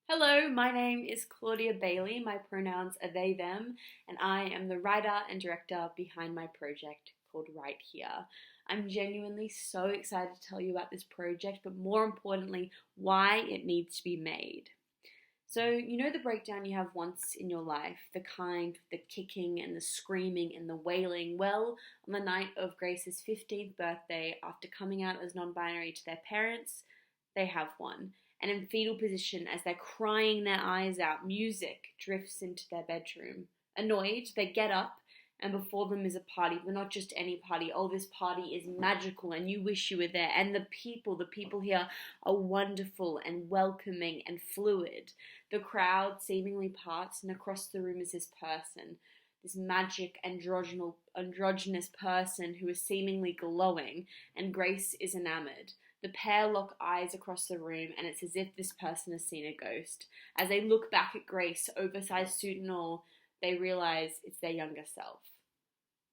Hello, my name is Claudia Bailey. My pronouns are they, them, and I am the writer and director behind my project called Right Here. I'm genuinely so excited to tell you about this project, but more importantly, why it needs to be made. So, you know the breakdown you have once in your life, the kind with the kicking and the screaming and the wailing? Well, on the night of Grace's 15th birthday, after coming out as non binary to their parents, they have one. And in fetal position, as they're crying their eyes out, music drifts into their bedroom. Annoyed, they get up, and before them is a party, but not just any party. Oh, this party is magical, and you wish you were there. And the people here are wonderful and welcoming and fluid. The crowd seemingly parts, and across the room is this person, this magic androgynous person who is seemingly glowing, and Grace is enamored. The pair lock eyes across the room, and it's as if this person has seen a ghost. As they look back at Grace, oversized suit and all, they realize it's their younger self.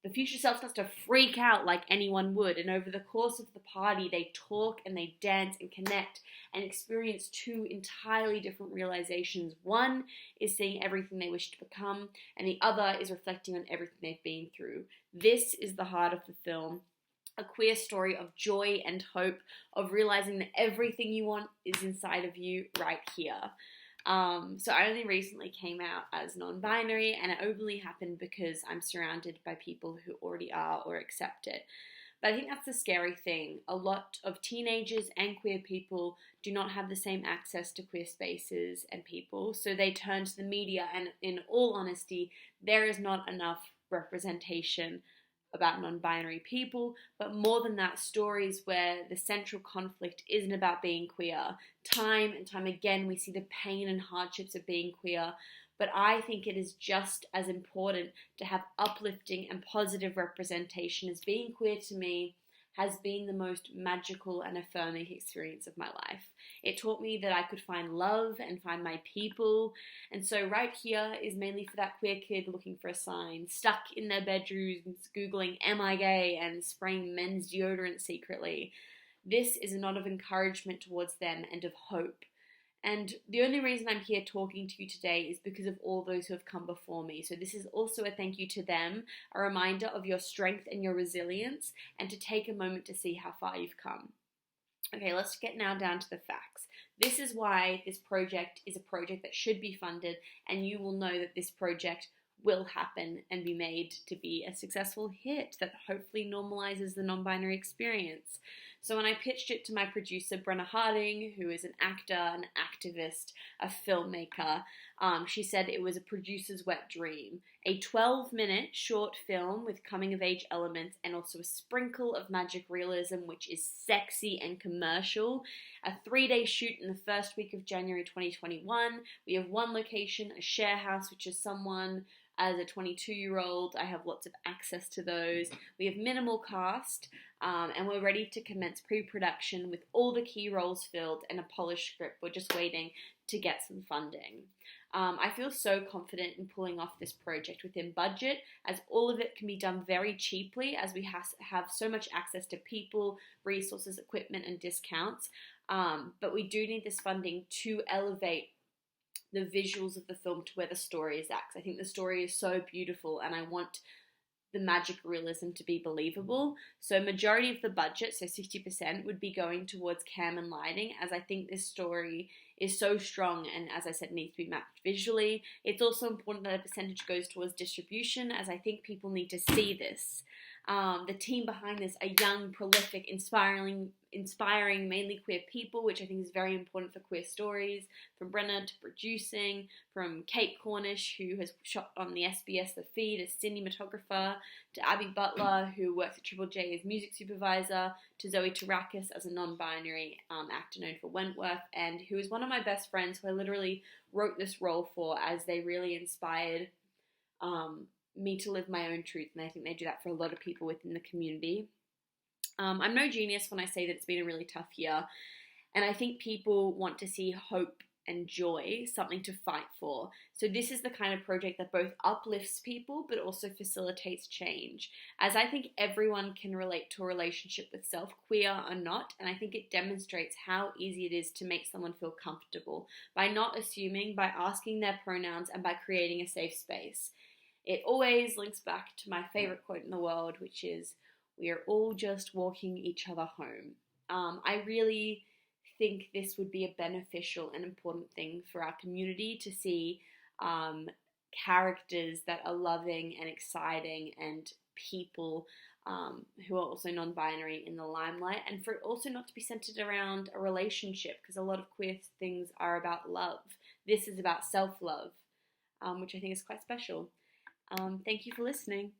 The future self starts to freak out like anyone would, and over the course of the party, they talk and they dance and connect and experience two entirely different realizations. One is seeing everything they wish to become, and the other is reflecting on everything they've been through. This is the heart of the film. A queer story of joy and hope, of realizing that everything you want is inside of you right here. So I only recently came out as non-binary, and it only happened because I'm surrounded by people who already are or accept it. But I think that's the scary thing. A lot of teenagers and queer people do not have the same access to queer spaces and people, so they turn to the media, and in all honesty, there is not enough representation about non-binary people, but more than that, stories where the central conflict isn't about being queer. Time and time again, we see the pain and hardships of being queer, but I think it is just as important to have uplifting and positive representation, as being queer to me has been the most magical and affirming experience of my life. It taught me that I could find love and find my people. And so Right Here is mainly for that queer kid looking for a sign, stuck in their bedrooms, Googling, am I gay, and spraying men's deodorant secretly. This is a note of encouragement towards them and of hope. And the only reason I'm here talking to you today is because of all those who have come before me. So this is also a thank you to them, a reminder of your strength and your resilience, and to take a moment to see how far you've come. Okay, let's get now down to the facts. This is why this project is a project that should be funded, and you will know that this project will happen and be made to be a successful hit that hopefully normalizes the non-binary experience. So when I pitched it to my producer, Brenna Harding, who is an actor, an activist, a filmmaker, she said it was a producer's wet dream. A 12-minute short film with coming-of-age elements and also a sprinkle of magic realism, which is sexy and commercial. A 3-day shoot in the first week of January 2021. We have one location, a share house, which is someone. As a 22-year-old, I have lots of access to those. We have minimal cast, and we're ready to commence pre-production with all the key roles filled and a polished script. We're just waiting to get some funding. I feel so confident in pulling off this project within budget, as all of it can be done very cheaply, as we have so much access to people, resources, equipment, and discounts. But we do need this funding to elevate the visuals of the film to where the story is at. I think the story is so beautiful, and I want the magic realism to be believable. So majority of the budget, so 60%, would be going towards cam and lighting, as I think this story is so strong and, as I said, needs to be matched visually. It's also important that a percentage goes towards distribution, as I think people need to see this. The team behind this are young, prolific, inspiring, mainly queer people, which I think is very important for queer stories. From Brenna to producing, from Kate Cornish, who has shot on the SBS The Feed as cinematographer, to Abby Butler, who works at Triple J as music supervisor, to Zoe Tarakis as a non-binary actor known for Wentworth, and who is one of my best friends who I literally wrote this role for, as they really inspired me to live my own truth, and I think they do that for a lot of people within the community. I'm no genius when I say that it's been a really tough year, and I think people want to see hope and joy something to fight for. So this is the kind of project that both uplifts people but also facilitates change, as I think everyone can relate to a relationship with self, queer or not, and I think it demonstrates how easy it is to make someone feel comfortable by not assuming, by asking their pronouns, and by creating a safe space. It always links back to my favorite quote in the world, which is, "We are all just walking each other home." I really think this would be a beneficial and important thing for our community to see characters that are loving and exciting and people who are also non-binary in the limelight, and for it also not to be centered around a relationship, because a lot of queer things are about love. This is about self-love, which I think is quite special. Thank you for listening.